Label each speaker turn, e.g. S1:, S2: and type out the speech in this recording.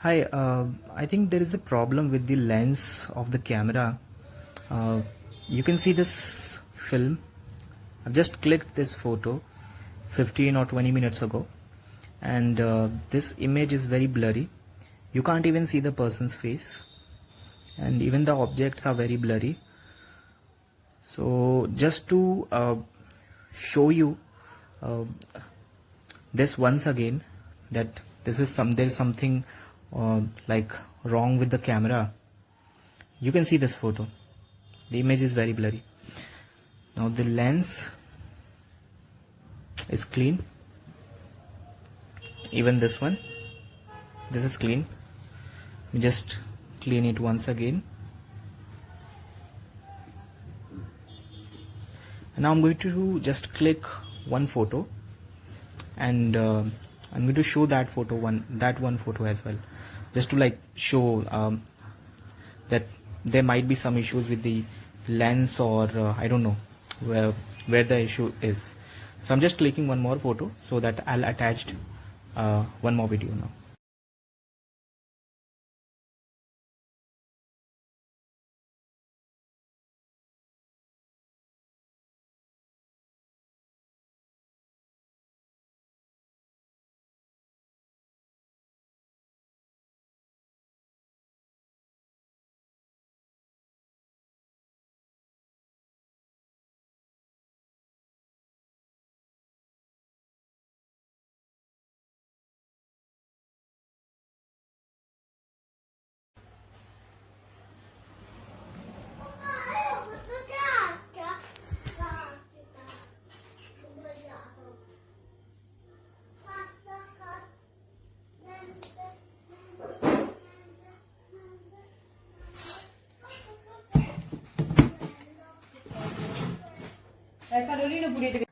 S1: Hi, I think there is a problem with the lens of the camera. Uh, you can see this film. I've just clicked this photo 15 or 20 minutes ago, and this image is very blurry. You can't even see the person's face, and even the objects are very blurry. So just to show you uh, this once again, that there's something like wrong with the camera. You can see this photo, the image is very blurry. Now the lens is clean, even this one, this is clean. Just clean it once again. And now I'm going to just click one photo, and I'm going to show that one photo as well, just to like show that there might be some issues with the lens, or I don't know where the issue is. So I'm just clicking one more photo so that I'll attach one more video now.
S2: Carolina,